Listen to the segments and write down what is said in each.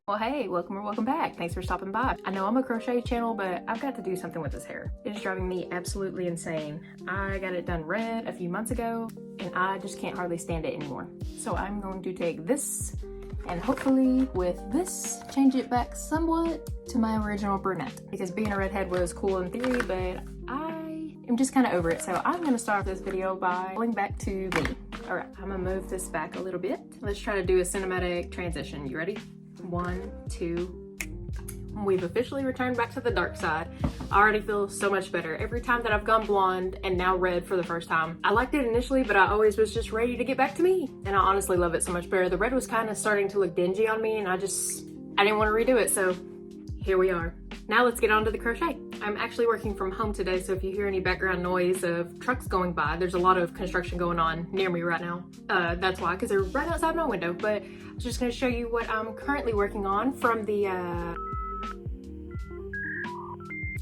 Well, hey, welcome or welcome back. Thanks for stopping by. I know I'm a crochet channel, but I've got to do something with this hair. It is driving me absolutely insane. I got it done red a few months ago, and I just can't hardly stand it anymore. So I'm going to take this and hopefully with this, change it back somewhat to my original brunette. Because being a redhead was cool in theory, but I'm just kind of over it. So I'm gonna start this video by going back to me. All right, I'm gonna move this back a little bit. Let's try to do a cinematic transition. You ready? 1, 2. We've officially returned back to the dark side. I already feel so much better. Every time that I've gone blonde and now red for the first time. I liked it initially, but I always was just ready to get back to me. And I honestly love it so much better. The red was kind of starting to look dingy on me and I didn't want to redo it. So here we are. Now let's get on to the crochet. I'm actually working from home today, so if you hear any background noise of trucks going by, there's a lot of construction going on near me right now. That's why, because they're right outside my window. But I'm just going to show you what I'm currently working on from the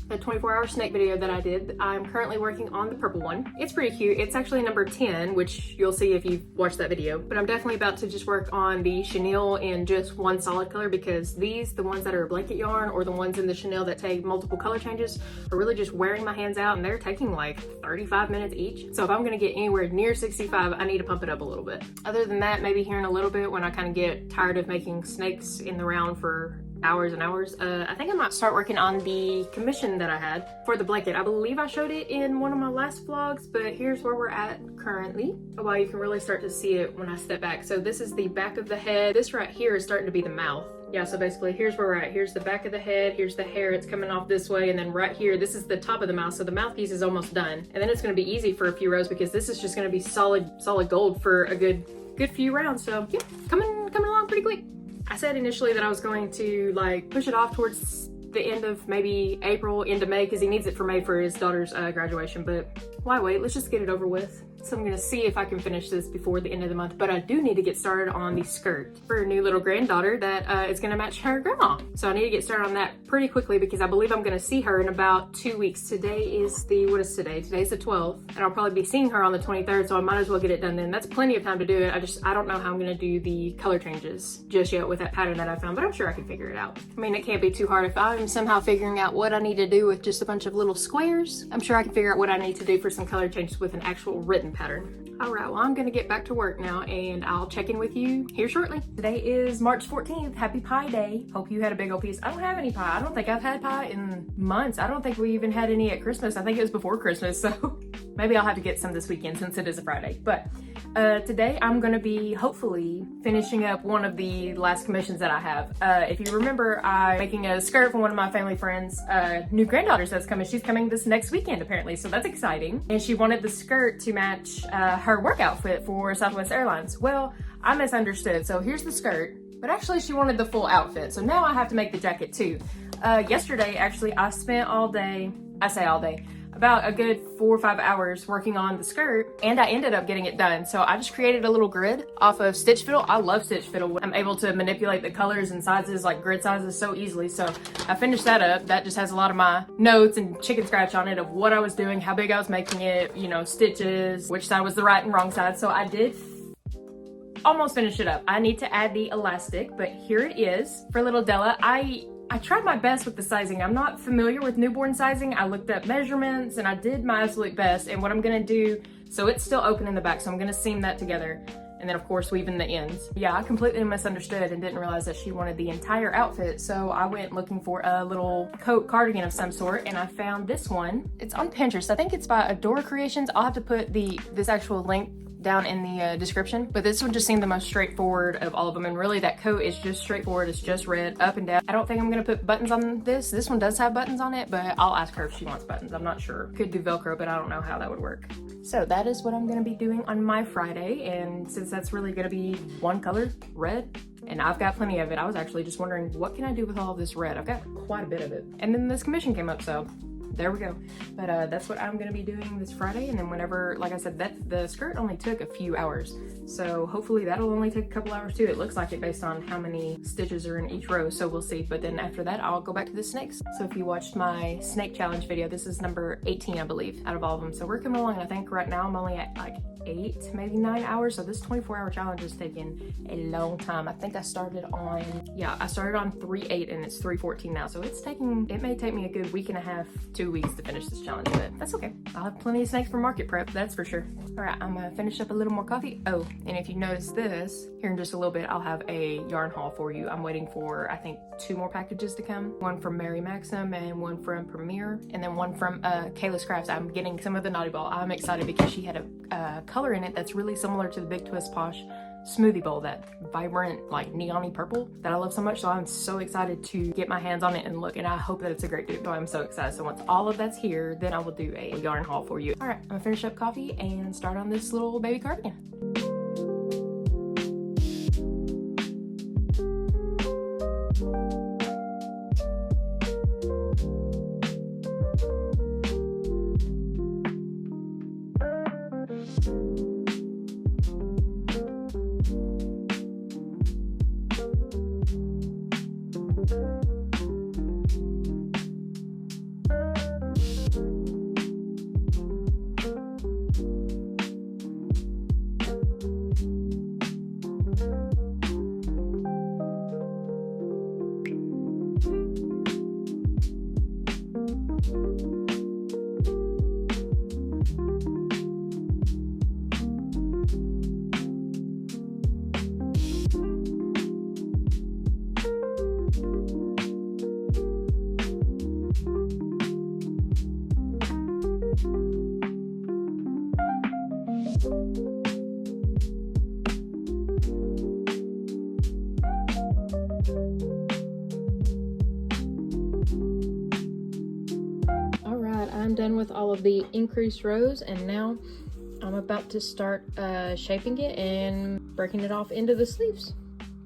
24-hour snake video that I did. I'm currently working on the purple one. It's pretty cute. It's actually number 10, which you'll see if you've watched that video. But I'm definitely about to just work on the chenille in just one solid color because these, the ones that are blanket yarn or the ones in the chenille that take multiple color changes, are really just wearing my hands out and they're taking like 35 minutes each. So if I'm gonna get anywhere near 65, I need to pump it up a little bit. Other than that, maybe here in a little bit when I kind of get tired of making snakes in the round for hours and hours, I think I might start working on the commission that I had for the blanket. I believe I showed it in one of my last vlogs, but here's where we're at currently. Well, you can really start to see it when I step back. So this is the back of the head. This right here is starting to be the mouth. Yeah, so basically here's where we're at. Here's the back of the head, here's the hair, it's coming off this way, and then right here, this is the top of the mouth, so the mouthpiece is almost done. And then it's gonna be easy for a few rows because this is just gonna be solid gold for a good few rounds. So yeah, coming along pretty quick. I said initially that I was going to like push it off towards the end of maybe April into May because he needs it for May for his daughter's graduation, but why wait? Let's just get it over with. So I'm gonna see if I can finish this before the end of the month, but I do need to get started on the skirt for a new little granddaughter that is gonna match her grandma. So I need to get started on that pretty quickly because I believe I'm gonna see her in about 2 weeks. Today is what is today? Today's the 12th, and I'll probably be seeing her on the 23rd, so I might as well get it done then. That's plenty of time to do it. I don't know how I'm gonna do the color changes just yet with that pattern that I found, but I'm sure I can figure it out. I mean, it can't be too hard. If I'm somehow figuring out what I need to do with just a bunch of little squares, I'm sure I can figure out what I need to do for some color changes with an actual written pattern. All right, well, I'm gonna get back to work now and I'll check in with you here shortly. Today is March 14th, happy pie day. Hope you had a big old piece. I don't have any pie. I don't think I've had pie in months. I don't think we even had any at Christmas. I think it was before Christmas, so maybe I'll have to get some this weekend since it is a Friday. But today I'm gonna be hopefully finishing up one of the last commissions that I have. If you remember, I'm making a skirt for one of my family friends' new granddaughters that's coming. She's coming this next weekend apparently, so that's exciting. And she wanted the skirt to match her work outfit for Southwest Airlines. Well, I misunderstood. So here's the skirt, but actually she wanted the full outfit. So now I have to make the jacket too. Yesterday, actually, I spent all day, I say all day, about a good 4 or 5 hours working on the skirt, and I ended up getting it done. So I just created a little grid off of Stitch Fiddle. I love Stitch Fiddle. I'm able to manipulate the colors and sizes, like grid sizes, so easily. So I finished that up. That just has a lot of my notes and chicken scratch on it of what I was doing, how big I was making it, you know, stitches, which side was the right and wrong side. So I did almost finish it up. I need to add the elastic, but here it is. For little Della, I tried my best with the sizing. I'm not familiar with newborn sizing. I looked up measurements and I did my absolute best. And what I'm gonna do, so it's still open in the back, so I'm gonna seam that together. And then of course weave in the ends. Yeah, I completely misunderstood and didn't realize that she wanted the entire outfit. So I went looking for a little coat cardigan of some sort and I found this one. It's on Pinterest. I think it's by Adora Creations. I'll have to put this actual link down in the description, but this one just seemed the most straightforward of all of them, and really that coat is just straightforward. It's just red up and down. I don't think I'm gonna put buttons on this. This one does have buttons on it, but I'll ask her if she wants buttons. I'm not sure. Could do Velcro, but I don't know how that would work. So that is what I'm gonna be doing on my Friday, and since that's really gonna be one color, red, and I've got plenty of it, I was actually just wondering what can I do with all of this red? I've got quite a bit of it. And then this commission came up, so there we go. But that's what I'm gonna be doing this Friday, and then whenever, like I said, that the skirt only took a few hours, so hopefully that'll only take a couple hours too. It looks like it based on how many stitches are in each row, so we'll see. But then after that, I'll go back to the snakes. So if you watched my snake challenge video, this is number 18, I believe, out of all of them. So we're coming along, and I think right now I'm only at like 8, maybe 9 hours. So this 24-hour challenge is taking a long time. I think I started on, I started on 3/8 and it's 3/14 now. So it may take me a good week and a half, 2 weeks to finish this challenge, but that's okay. I'll have plenty of snakes for market prep, that's for sure. All right, I'm gonna finish up a little more coffee. Oh, and if you notice this, here in just a little bit, I'll have a yarn haul for you. I'm waiting for, I think, 2 more packages to come. One from Mary Maxim and one from Premier, and then one from Kayla's Crafts. I'm getting some of the Naughty Ball. I'm excited because she had a color in it that's really similar to the Big Twist Posh smoothie bowl, that vibrant like neon-y purple that I love so much. So I'm so excited to get my hands on it and look, and I hope that it's a great dupe. So I'm so excited. So once all of that's here, then I will do a yarn haul for you. All right, I'm gonna finish up coffee and start on this little baby cardigan. I'm done with all of the increased rows, and now I'm about to start shaping it and breaking it off into the sleeves.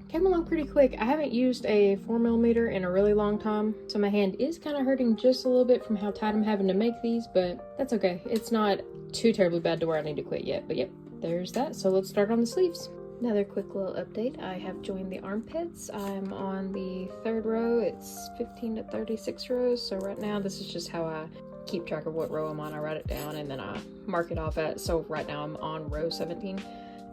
Came along pretty quick. I haven't used a 4mm in a really long time, so my hand is kind of hurting just a little bit from how tight I'm having to make these, but that's okay. It's not too terribly bad to where I need to quit yet, but yep, there's that. So let's start on the sleeves. Another quick little update. I have joined the armpits. I'm on the 3rd row. It's 15 to 36 rows. So right now, this is just how I keep track of what row I'm on. I write it down and then I mark it off at, so right now I'm on row 17.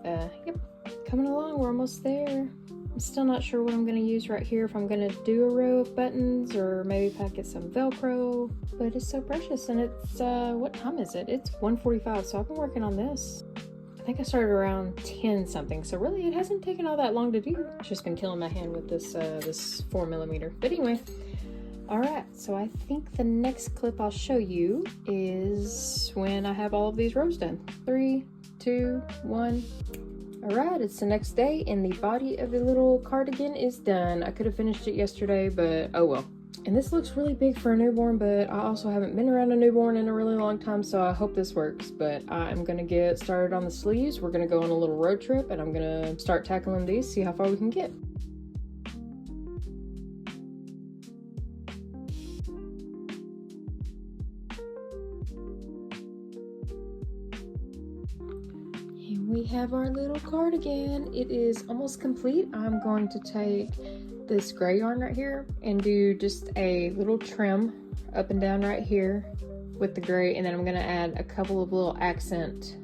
Yep, coming along, we're almost there. I'm still not sure what I'm gonna use right here, if I'm gonna do a row of buttons or maybe if I get some Velcro, but it's so precious. And it's, what time is it? It's 1:45, so I've been working on this. I think I started around 10 something, so really it hasn't taken all that long to do. It's just been killing my hand with this, this 4mm. But anyway, all right, so I think the next clip I'll show you is when I have all of these rows done. 3, 2, 1. All right, it's the next day and the body of the little cardigan is done. I could have finished it yesterday, but oh well. And this looks really big for a newborn, but I also haven't been around a newborn in a really long time, so I hope this works. But I'm gonna get started on the sleeves. We're gonna go on a little road trip and I'm gonna start tackling these, see how far we can get. We have our little cardigan. It is almost complete. I'm going to take this gray yarn right here and do just a little trim up and down right here with the gray, and then I'm gonna add a couple of little accent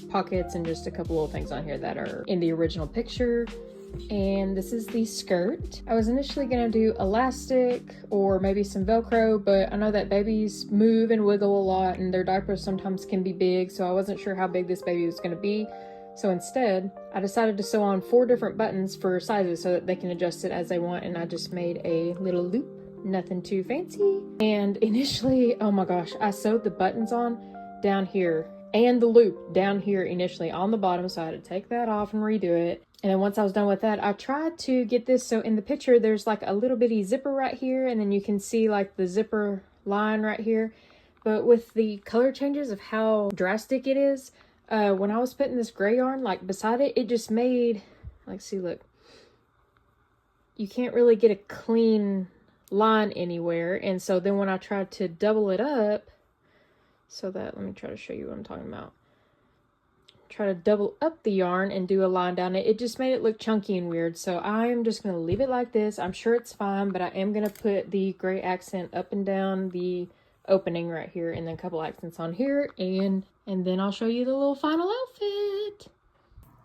pockets and just a couple little things on here that are in the original picture. And this is the skirt. I was initially gonna do elastic or maybe some Velcro, but I know that babies move and wiggle a lot and their diapers sometimes can be big, so I wasn't sure how big this baby was gonna be. So instead, I decided to sew on 4 different buttons for sizes so that they can adjust it as they want, and I just made a little loop, nothing too fancy. And initially, oh my gosh, I sewed the buttons on down here and the loop down here initially on the bottom, so I had to take that off and redo it. And then once I was done with that, I tried to get this, so in the picture there's like a little bitty zipper right here, and then you can see like the zipper line right here. But with the color changes of how drastic it is, when I was putting this gray yarn like beside it, it just made, like, see, look, you can't really get a clean line anywhere. And so then when I tried to double it up, so that, let me try to show you what I'm talking about. Try to double up the yarn and do a line down it. It just made it look chunky and weird. So I'm just going to leave it like this. I'm sure it's fine, but I am going to put the gray accent up and down the opening right here, and then a couple accents on here, and then I'll show you the little final outfit.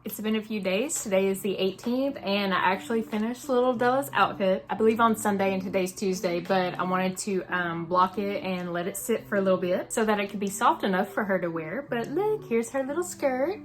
It's been a few days. Today is the 18th, and I actually finished little Della's outfit, I believe on Sunday, and today's Tuesday, but I wanted to block it and let it sit for a little bit so that it could be soft enough for her to wear. But look, here's her little skirt.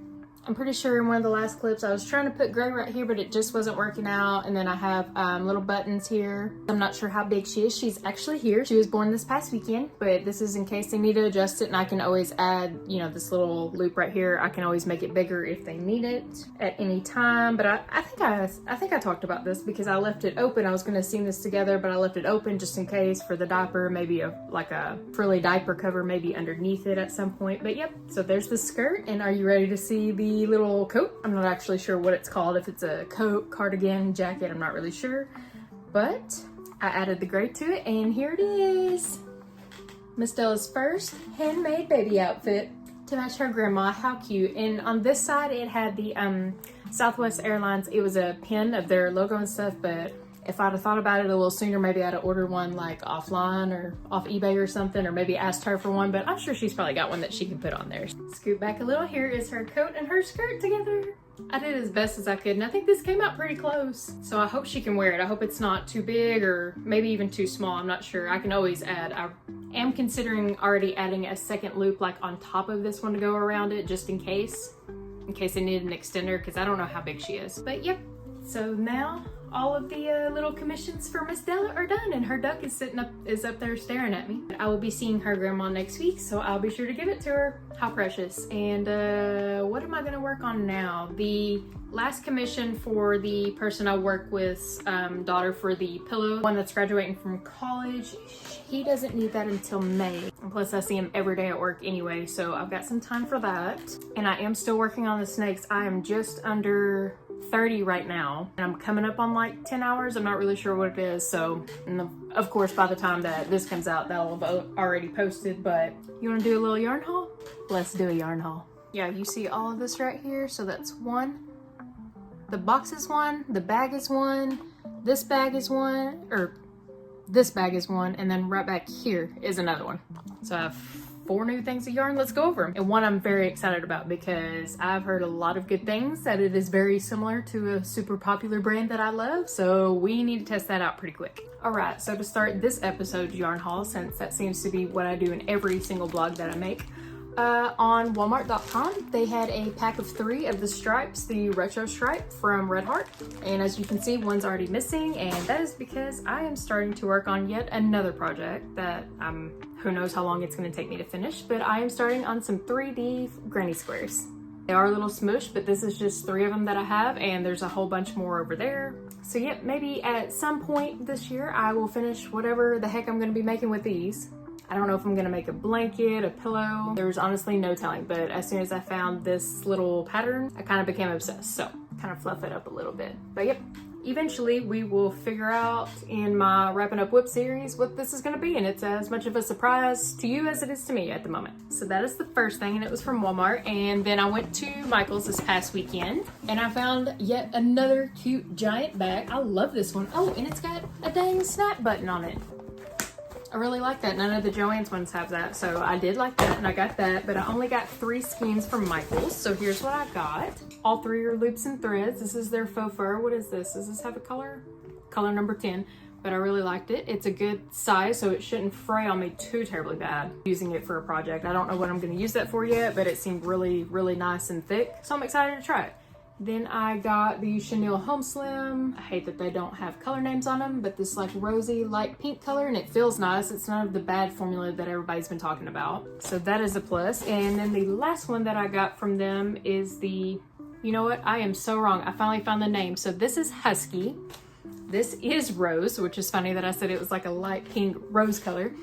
I'm pretty sure in one of the last clips I was trying to put gray right here, but it just wasn't working out. And then I have little buttons here. I'm not sure how big she is. She's actually here. She was born this past weekend, but this is in case they need to adjust it, and I can always add, you know, this little loop right here. I can always make it bigger if they need it at any time. But I think I talked about this because I left it open. I was gonna seam this together, but I left it open just in case for the diaper, maybe like a frilly diaper cover maybe underneath it at some point. But yep, so there's the skirt. And are you ready to see the little coat? I'm not actually sure what it's called, if it's a coat, cardigan, jacket, I'm not really sure, but I added the gray to it, and here it is. Miss Della's first handmade baby outfit to match her grandma. How cute. And on this side it had the Southwest Airlines, it was a pin of their logo and stuff, but if I'd have thought about it a little sooner, maybe I'd have ordered one like offline or off eBay or something, or maybe asked her for one, but I'm sure she's probably got one that she can put on there. Scoot back a little. Here is her coat and her skirt together. I did as best as I could, and I think this came out pretty close. So I hope she can wear it. I hope it's not too big or maybe even too small. I'm not sure. I can always add. I am considering already adding a second loop like on top of this one to go around it, just in case I need an extender, because I don't know how big she is. But yep, so now all of the little commissions for Miss Della are done, and her duck is up there staring at me. I will be seeing her grandma next week, so I'll be sure to give it to her. How precious. And what am I gonna work on now? The last commission for the person I work with, daughter for the pillow, one that's graduating from college, he doesn't need that until May. And plus I see him every day at work anyway, so I've got some time for that. And I am still working on the snakes. I am just under 30 right now, and I'm coming up on like 10 hours. I'm not really sure what it is, so of course by the time that this comes out that'll have already posted. But you want to do a little yarn haul? Let's do a yarn haul. Yeah, you see all of this right here, so that's one. The box is one, the bag is one, this bag is one, or this bag is one, and then right back here is another one. So I have 4 new things of yarn. Let's go over them. And one I'm very excited about because I've heard a lot of good things, that it is very similar to a super popular brand that I love, so we need to test that out pretty quick. All right, so to start this episode's yarn haul, since that seems to be what I do in every single blog that I make, on Walmart.com, they had a pack of 3 of the stripes, the retro stripe from Red Heart. And as you can see, one's already missing, and that is because I am starting to work on yet another project that who knows how long it's going to take me to finish, but I am starting on some 3D granny squares. They are a little smooshed, but this is just 3 of them that I have, and there's a whole bunch more over there. So yeah, maybe at some point this year I will finish whatever the heck I'm going to be making with these. I don't know if I'm gonna make a blanket, a pillow. There's honestly no telling, but as soon as I found this little pattern, I kind of became obsessed. So kind of fluff it up a little bit. But yep, eventually we will figure out in my Wrapping Up WIP series what this is gonna be, and it's as much of a surprise to you as it is to me at the moment. So that is the first thing, and it was from Walmart. And then I went to Michael's this past weekend, and I found yet another cute giant bag. I love this one. Oh, and it's got a dang snap button on it. I really like that. None of the Joann's ones have that, so I did like that, and I got that, but I only got 3 skeins from Michael's, so here's what I got. All 3 are loops and threads. This is their faux fur. What is this? Does this have a color? Color number 10, but I really liked it. It's a good size, so it shouldn't fray on me too terribly bad using it for a project. I don't know what I'm going to use that for yet, but it seemed really, really nice and thick, so I'm excited to try it. Then I got the Chenille Home Slim. I hate that they don't have color names on them, but this like rosy light pink color, and it feels nice. It's none of the bad formula that everybody's been talking about. So that is a plus. And then the last one that I got from them is the, you know what? I am so wrong. I finally found the name. So this is Husky. This is Rose, which is funny that I said it was like a light pink rose color.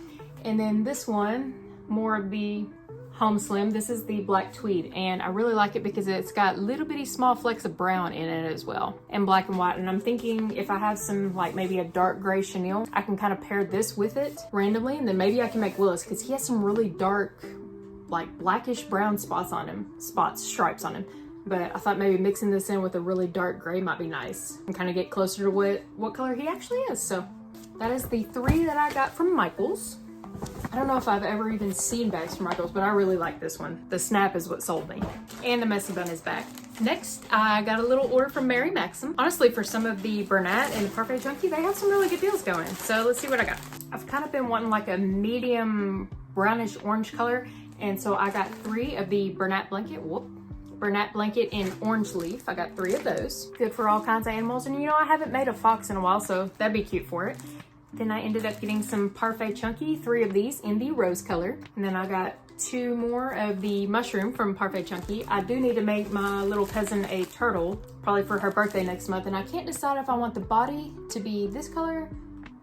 And then this one, more of the Home Slim. This is the black tweed, and I really like it because it's got little bitty small flecks of brown in it as well, and black and white. And I'm thinking if I have some like maybe a dark gray chenille, I can kind of pair this with it randomly, and then maybe I can make Willis because he has some really dark like blackish brown stripes on him. But I thought maybe mixing this in with a really dark gray might be nice and kind of get closer to what color he actually is. So that is the 3 that I got from Michaels. I don't know if I've ever even seen bags from Michaels, but I really like this one. The snap is what sold me. And the messy bun is back. Next, I got a little order from Mary Maxim. Honestly, for some of the Bernat and the Parfait Chunky, they have some really good deals going. So let's see what I got. I've kind of been wanting like a medium brownish orange color. And so I got 3 of the Bernat blanket in orange leaf. I got 3 of those. Good for all kinds of animals. And you know, I haven't made a fox in a while, so that'd be cute for it. Then I ended up getting some Parfait Chunky, 3 of these in the rose color. And then I got 2 more of the mushroom from Parfait Chunky. I do need to make my little cousin a turtle, probably for her birthday next month. And I can't decide if I want the body to be this color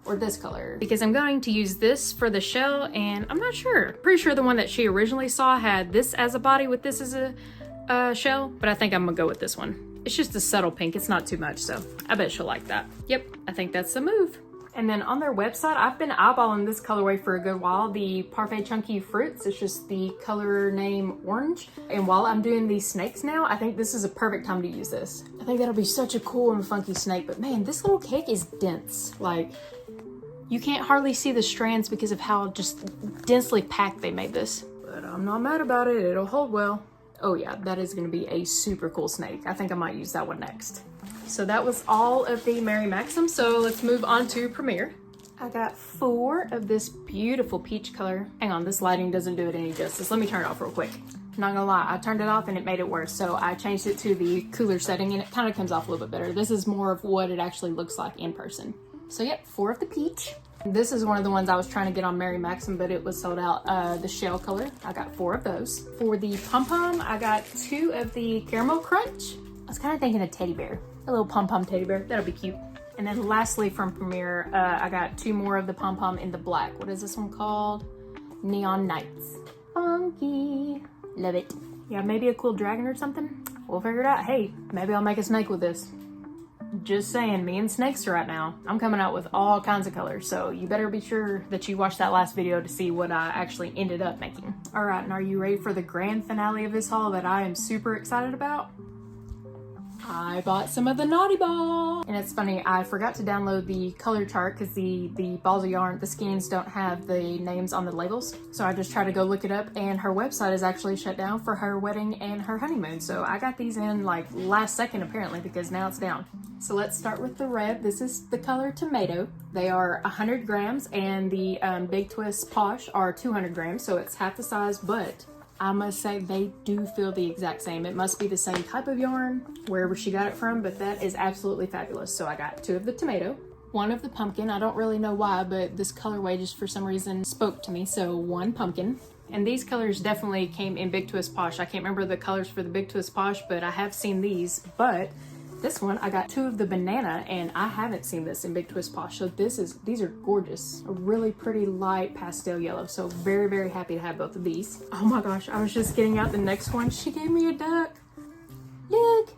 or this color, because I'm going to use this for the shell, and I'm not sure. Pretty sure the one that she originally saw had this as a body with this as a shell, but I think I'm gonna go with this one. It's just a subtle pink, it's not too much, so I bet she'll like that. Yep, I think that's the move. And then on their website, I've been eyeballing this colorway for a good while, the Parfait Chunky Fruits. It's just the color name orange. And while I'm doing these snakes now, I think this is a perfect time to use this. I think that'll be such a cool and funky snake, but man, this little cake is dense. Like, you can't hardly see the strands because of how just densely packed they made this. But I'm not mad about it, it'll hold well. Oh yeah, that is gonna be a super cool snake. I think I might use that one next. So that was all of the Mary Maxim. So let's move on to Premier. I got 4 of this beautiful peach color. Hang on, this lighting doesn't do it any justice. Let me turn it off real quick. Not gonna lie, I turned it off and it made it worse. So I changed it to the cooler setting and it kind of comes off a little bit better. This is more of what it actually looks like in person. So yep, 4 of the peach. This is one of the ones I was trying to get on Mary Maxim, but it was sold out. The shell color, I got 4 of those. For the pom-pom, I got 2 of the caramel crunch. I was kind of thinking a teddy bear, a little pom-pom teddy bear. That'll be cute. And then lastly from Premier, I got 2 more of the pom-pom in the black. What is this one called? Neon Nights. Funky. Love it. Yeah, maybe a cool dragon or something. We'll figure it out. Hey, maybe I'll make a snake with this. Just saying, me and snakes right now. I'm coming out with all kinds of colors, so you better be sure that you watch that last video to see what I actually ended up making. All right, and are you ready for the grand finale of this haul that I am super excited about? I bought some of the Naughty Ball. And it's funny, I forgot to download the color chart because the balls of yarn, the skeins don't have the names on the labels. So I just tried to go look it up, and her website is actually shut down for her wedding and her honeymoon. So I got these in like last second apparently, because now it's down. So let's start with the red. This is the color Tomato. They are 100 grams and the Big Twist Posh are 200 grams. So it's half the size, but I must say they do feel the exact same. It must be the same type of yarn wherever she got it from, but that is absolutely fabulous. So I got 2 of the tomato, 1 of the pumpkin. I don't really know why, but this colorway just for some reason spoke to me. So 1 pumpkin. And these colors definitely came in Big Twist Posh. I can't remember the colors for the Big Twist Posh, but I have seen these. But this one, I got 2 of the banana, and I haven't seen this in Big Twist Posh. So these are gorgeous. A really pretty light pastel yellow. So very, very happy to have both of these. Oh my gosh, I was just getting out the next one. She gave me a duck. Look,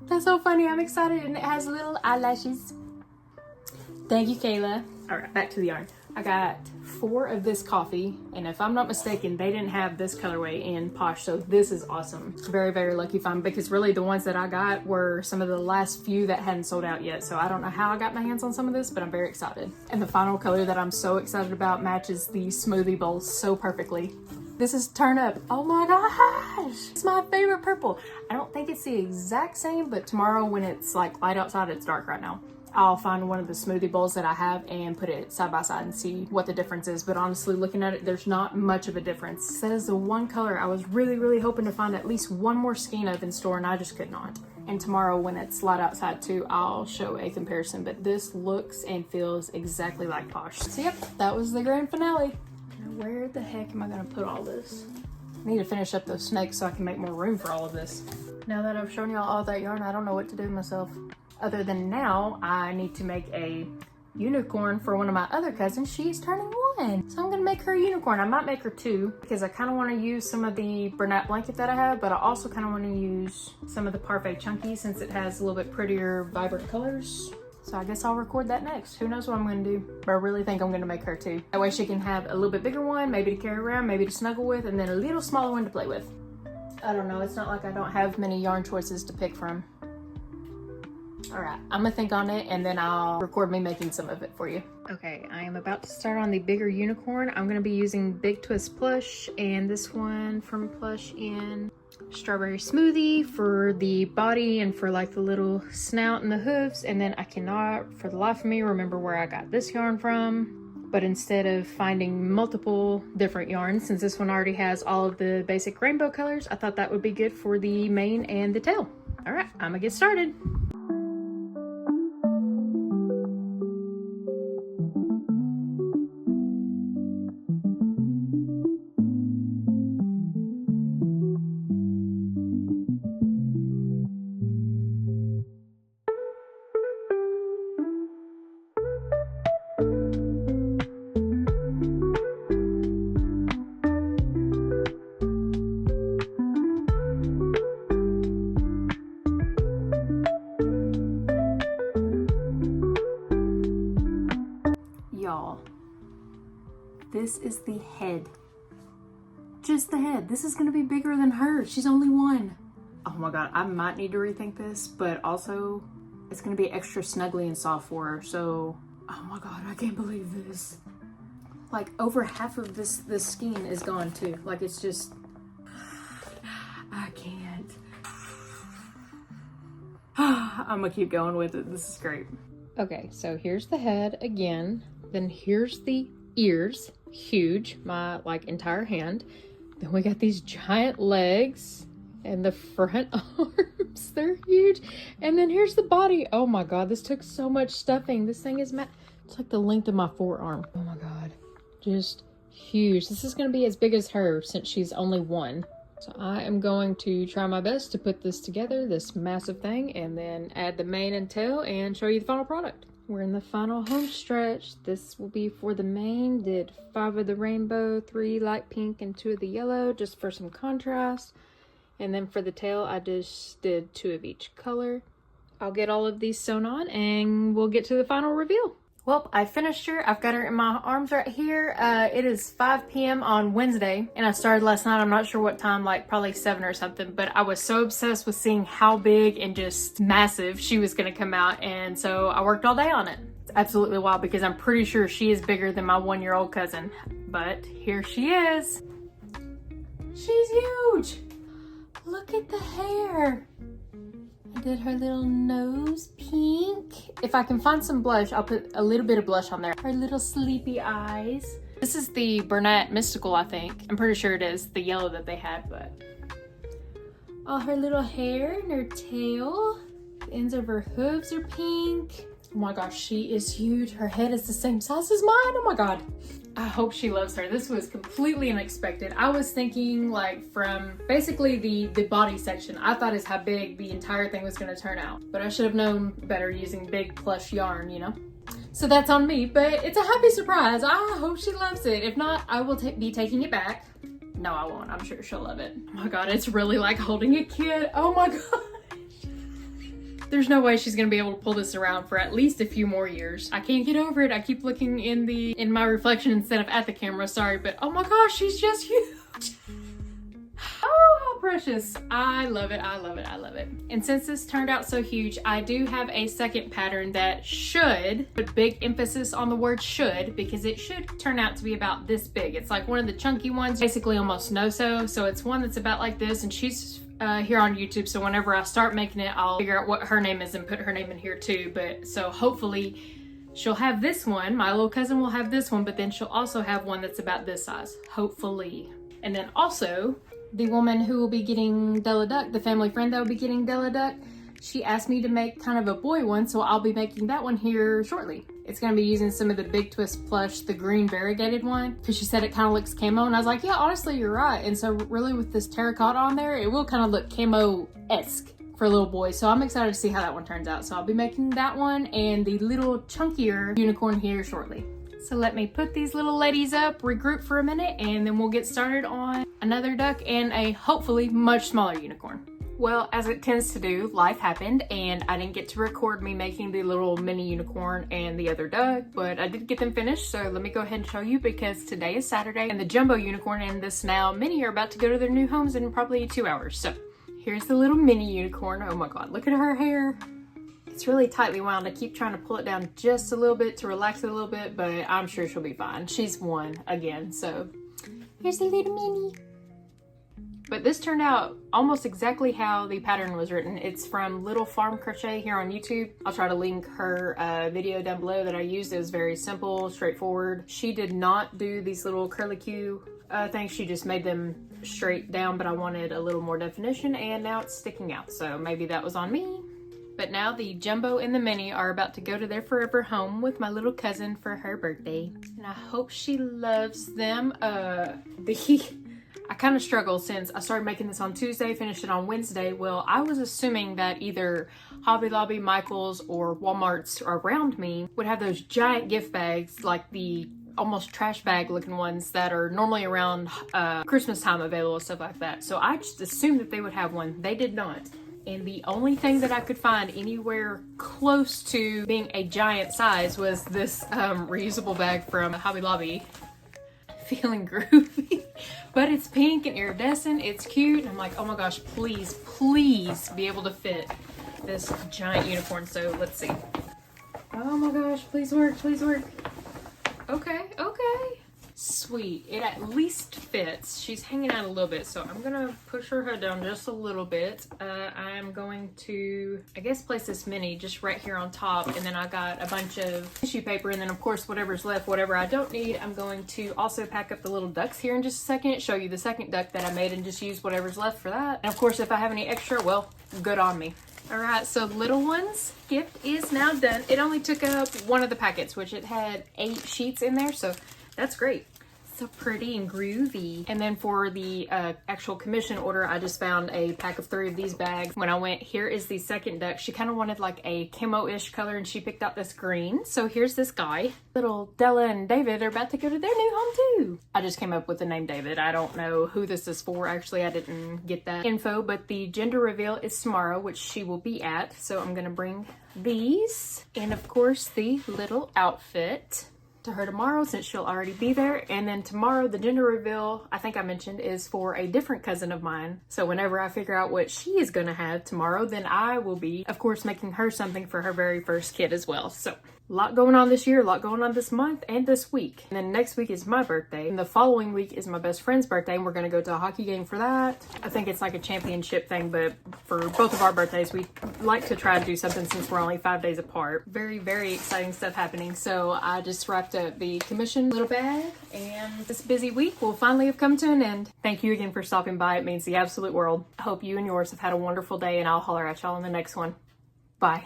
that's so funny. I'm excited, and it has little eyelashes. Thank you, Kayla. All right, back to the yarn. I got 4 of this coffee, and if I'm not mistaken, they didn't have this colorway in Posh, so this is awesome. Very, very lucky find, because really the ones that I got were some of the last few that hadn't sold out yet, so I don't know how I got my hands on some of this, but I'm very excited. And the final color that I'm so excited about matches the smoothie bowls so perfectly. This is Turnip. Oh my gosh, it's my favorite purple. I don't think it's the exact same, but tomorrow when it's like light outside, it's dark right now, I'll find one of the smoothie bowls that I have and put it side by side and see what the difference is. But honestly, looking at it, there's not much of a difference. That is the one color I was really, really hoping to find at least one more skein of in store, and I just could not. And tomorrow when it's light outside too, I'll show a comparison. But this looks and feels exactly like Posh. So yep, that was the grand finale. Now where the heck am I gonna put all this? I need to finish up those snakes so I can make more room for all of this. Now that I've shown y'all all that yarn, I don't know what to do myself. Other than now, I need to make a unicorn for one of my other cousins. She's turning 1. So I'm gonna make her a unicorn. I might make her 2 because I kind of want to use some of the Bernat blanket that I have, but I also kind of want to use some of the Parfait Chunky since it has a little bit prettier, vibrant colors. So I guess I'll record that next. Who knows what I'm gonna do, but I really think I'm gonna make her 2. That way she can have a little bit bigger one, maybe to carry around, maybe to snuggle with, and then a little smaller one to play with. I don't know, it's not like I don't have many yarn choices to pick from. All right, I'm gonna think on it and then I'll record me making some of it for you. Okay, I am about to start on the bigger unicorn. I'm gonna be using Big Twist Plush and this one from Plush in Strawberry Smoothie for the body and for like the little snout and the hooves. And then I cannot for the life of me remember where I got this yarn from. But instead of finding multiple different yarns, since this one already has all of the basic rainbow colors, I thought that would be good for the mane and the tail. All right, I'm gonna get started. Y'all, this is the head. Just the head. This is gonna be bigger than her. She's only 1. Oh my god, I might need to rethink this, but also it's gonna be extra snuggly and soft for her. So, oh my god, I can't believe this. Like over half of this skein is gone too. Like it's just, I can't. I'm gonna keep going with it. This is great. Okay, so here's the head again. Then here's the ears, huge, my like entire hand. Then we got these giant legs and the front arms, they're huge. And then here's the body. Oh my god, this took so much stuffing. This thing is it's like the length of my forearm. Oh my god, just huge. This is gonna be as big as her since she's only 1. So I am going to try my best to put this together, this massive thing, and then add the mane and tail and show you the final product. We're in the final home stretch. This will be for the mane. Did 5 of the rainbow, 3 light pink, and 2 of the yellow, just for some contrast. And then for the tail, I just did 2 of each color. I'll get all of these sewn on and we'll get to the final reveal. Well, I finished her. I've got her in my arms right here. It is 5 p.m. on Wednesday, and I started last night. I'm not sure what time, like probably 7 or something, but I was so obsessed with seeing how big and just massive she was gonna come out, and so I worked all day on it. It's absolutely wild because I'm pretty sure she is bigger than my 1-year-old cousin, but here she is. She's huge. Look at the hair. I did her little nose pink. If I can find some blush, I'll put a little bit of blush on there. Her little sleepy eyes. This is the Bernat Mystical, I think. I'm pretty sure it is the yellow that they had, but. All her little hair and her tail. The ends of her hooves are pink. Oh my gosh, she is huge. Her head is the same size as mine. Oh my god. I hope she loves her. This was completely unexpected. I was thinking like from basically the body section, I thought is how big the entire thing was gonna turn out. But I should have known better using big plush yarn, you know? So that's on me, but it's a happy surprise. I hope she loves it. If not, I will be taking it back. No, I won't. I'm sure she'll love it. Oh my god, it's really like holding a kid. Oh my god. There's no way she's gonna be able to pull this around for at least a few more years. I can't get over it. I keep looking in my reflection instead of at the camera, sorry, but oh my gosh, she's just huge. Oh, how precious. I love it, I love it, I love it. And since this turned out so huge, I do have a second pattern that should put big emphasis on the word should, because it should turn out to be about this big. It's like one of the chunky ones, basically almost no-sew. So it's one that's about like this, and she's here on YouTube, so whenever I start making it, I'll figure out what her name is and put her name in here too. But so hopefully she'll have this one. My little cousin will have this one, but then she'll also have one that's about this size, hopefully. And then also the woman who will be getting Della Duck, the family friend that will be getting Della Duck, she asked me to make kind of a boy one, so I'll be making that one here shortly. It's gonna be using some of the Big Twist Plush, the green variegated one, because she said it kind of looks camo, and I was like, yeah, honestly, you're right. And so really with this terracotta on there, it will kind of look camo-esque for little boys. So I'm excited to see how that one turns out. So I'll be making that one and the little chunkier unicorn here shortly. So let me put these little ladies up, regroup for a minute, and then we'll get started on another duck and a hopefully much smaller unicorn. Well, as it tends to do, life happened and I didn't get to record me making the little mini unicorn and the other duck, but I did get them finished. So let me go ahead and show you, because today is Saturday and the jumbo unicorn and this now mini are about to go to their new homes in probably 2 hours. So here's the little mini unicorn. Oh my God, look at her hair. It's really tightly wound. I keep trying to pull it down just a little bit to relax it a little bit, but I'm sure she'll be fine. She's one again, so here's the little mini. But this turned out almost exactly how the pattern was written. It's from Little Farm Crochet here on YouTube. I'll try to link her video down below that I used. It was very simple, straightforward. She did not do these little curlicue things. She just made them straight down, but I wanted a little more definition and now it's sticking out. So maybe that was on me. But now the jumbo and the mini are about to go to their forever home with my little cousin for her birthday. And I hope she loves them. I kind of struggle since I started making this on Tuesday, finished it on Wednesday. Well, I was assuming that either Hobby Lobby, Michael's, or Walmart's around me would have those giant gift bags, like the almost trash bag looking ones that are normally around Christmas time available and stuff like that. So I just assumed that they would have one. They did not. And the only thing that I could find anywhere close to being a giant size was this reusable bag from Hobby Lobby. Feeling groovy, but it's pink and iridescent. It's cute. And I'm like, oh my gosh, please, please be able to fit this giant unicorn. So let's see. Oh my gosh, please work, please work. Okay, okay. Sweet. It at least fits. She's hanging out a little bit, so I'm gonna push her head down just a little bit. I'm going to, I guess, place this mini just right here on top, and then I got a bunch of tissue paper, and then of course whatever's left, whatever I don't need, I'm going to also pack up the little ducks here in just a second, show you the second duck that I made, and just use whatever's left for that. And of course, if I have any extra, well, good on me. All right, so little one's gift is now done. It only took up one of the packets, which it had 8 sheets in there, so that's great. So pretty and groovy. And then for the actual commission order, I just found a pack of 3 of these bags. When I went, here is the second duck. She kind of wanted like a camo-ish color and she picked out this green. So here's this guy. Little Della and David are about to go to their new home too. I just came up with the name David. I don't know who this is for. Actually, I didn't get that info, but the gender reveal is tomorrow, which she will be at. So I'm gonna bring these and of course the little outfit to her tomorrow since she'll already be there. And then tomorrow the gender reveal, I think I mentioned, is for a different cousin of mine. So whenever I figure out what she is gonna have tomorrow, then I will be, of course, making her something for her very first kid as well. So a lot going on this year, a lot going on this month and this week. And then next week is my birthday. And the following week is my best friend's birthday and we're gonna go to a hockey game for that. I think it's like a championship thing, but for both of our birthdays, we like to try to do something since we're only 5 days apart. Very, very exciting stuff happening. So I just wrapped up the commission little bag and this busy week will finally have come to an end. Thank you again for stopping by. It means the absolute world. I hope you and yours have had a wonderful day and I'll holler at y'all in the next one. Bye.